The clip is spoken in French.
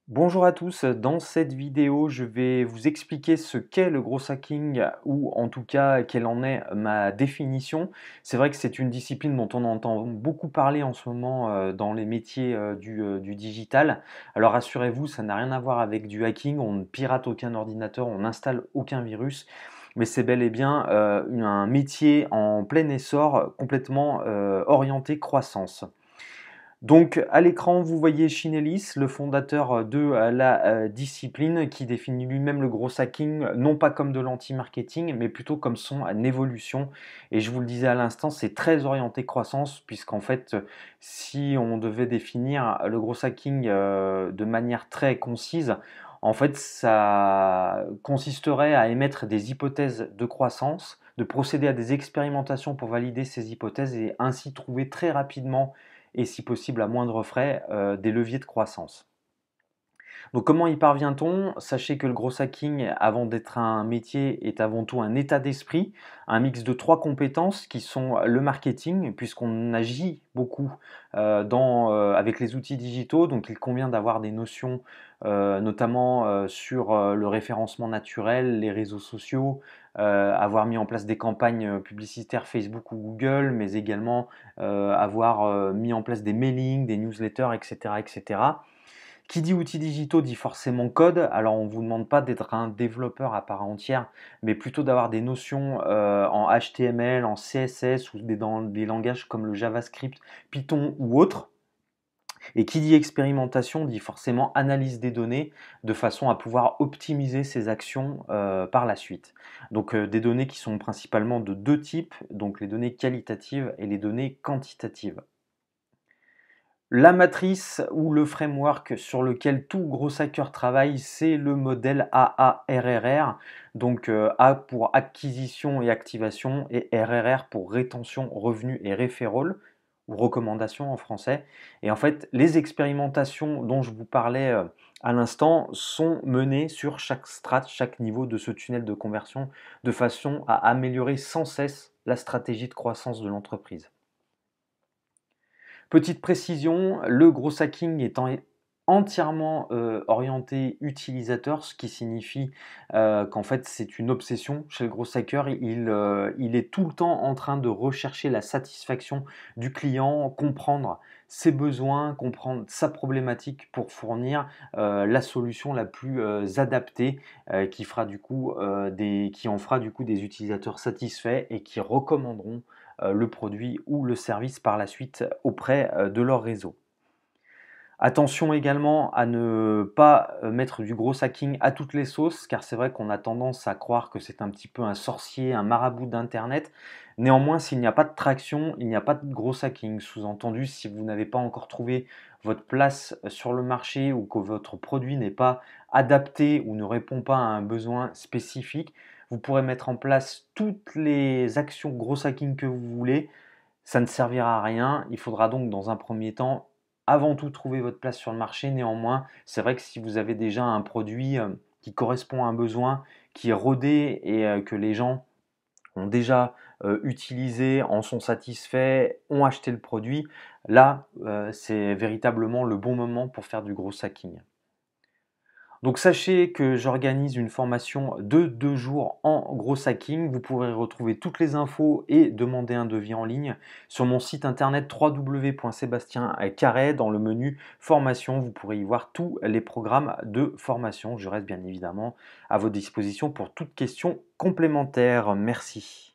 Bonjour à tous, dans cette vidéo, je vais vous expliquer ce qu'est le gros hacking ou en tout cas quelle en est ma définition. C'est vrai que c'est une discipline dont on entend beaucoup parler en ce moment dans les métiers du digital. Alors rassurez-vous, ça n'a rien à voir avec du hacking, on ne pirate aucun ordinateur, on n'installe aucun virus, mais c'est bel et bien un métier en plein essor, complètement orienté croissance. Donc à l'écran, vous voyez Chinelis, le fondateur de la discipline, qui définit lui-même le gros hacking non pas comme de l'anti-marketing, mais plutôt comme son évolution. Et je vous le disais à l'instant, c'est très orienté croissance, puisqu'en fait, si on devait définir le gros hacking de manière très concise, en fait, ça consisterait à émettre des hypothèses de croissance, de procéder à des expérimentations pour valider ces hypothèses et ainsi trouver très rapidement et si possible à moindre frais, des leviers de croissance. Donc comment y parvient-on? Sachez que le gros hacking, avant d'être un métier, est avant tout un état d'esprit, un mix de 3 compétences qui sont le marketing, puisqu'on agit beaucoup avec les outils digitaux, donc il convient d'avoir des notions notamment sur le référencement naturel, les réseaux sociaux, avoir mis en place des campagnes publicitaires Facebook ou Google, mais également avoir mis en place des mailings, des newsletters, etc., etc. Qui dit outils digitaux dit forcément code. Alors on ne vous demande pas d'être un développeur à part entière, mais plutôt d'avoir des notions en HTML, en CSS ou dans des langages comme le JavaScript, Python ou autres. Et qui dit expérimentation dit forcément analyse des données de façon à pouvoir optimiser ses actions par la suite. Donc des données qui sont principalement de deux types, donc les données qualitatives et les données quantitatives. La matrice ou le framework sur lequel tout gros hacker travaille, c'est le modèle AARRR. Donc A pour acquisition et activation et RRR pour rétention, revenu et referral, ou recommandation en français. Et en fait, les expérimentations dont je vous parlais à l'instant sont menées sur chaque strate, chaque niveau de ce tunnel de conversion, de façon à améliorer sans cesse la stratégie de croissance de l'entreprise. Petite précision, le gros hacking étant entièrement orienté utilisateur, ce qui signifie qu'en fait c'est une obsession chez le gros hacker. Il est tout le temps en train de rechercher la satisfaction du client, comprendre ses besoins, comprendre sa problématique pour fournir la solution la plus adaptée qui en fera du coup des utilisateurs satisfaits et qui recommanderont le produit ou le service par la suite auprès de leur réseau. Attention également à ne pas mettre du gros hacking à toutes les sauces, car c'est vrai qu'on a tendance à croire que c'est un petit peu un sorcier, un marabout d'Internet. Néanmoins, s'il n'y a pas de traction, il n'y a pas de gros hacking. Sous-entendu, si vous n'avez pas encore trouvé votre place sur le marché ou que votre produit n'est pas adapté ou ne répond pas à un besoin spécifique, vous pourrez mettre en place toutes les actions gros hacking que vous voulez. Ça ne servira à rien. Il faudra donc dans un premier temps avant tout trouver votre place sur le marché. Néanmoins, c'est vrai que si vous avez déjà un produit qui correspond à un besoin, qui est rodé et que les gens ont déjà utilisé, en sont satisfaits, ont acheté le produit, là, c'est véritablement le bon moment pour faire du gros hacking. Donc sachez que j'organise une formation de 2 jours en gros hacking. Vous pourrez retrouver toutes les infos et demander un devis en ligne sur mon site internet www.sebastiencarret. Dans le menu formation, vous pourrez y voir tous les programmes de formation. Je reste bien évidemment à votre disposition pour toute question complémentaire. Merci.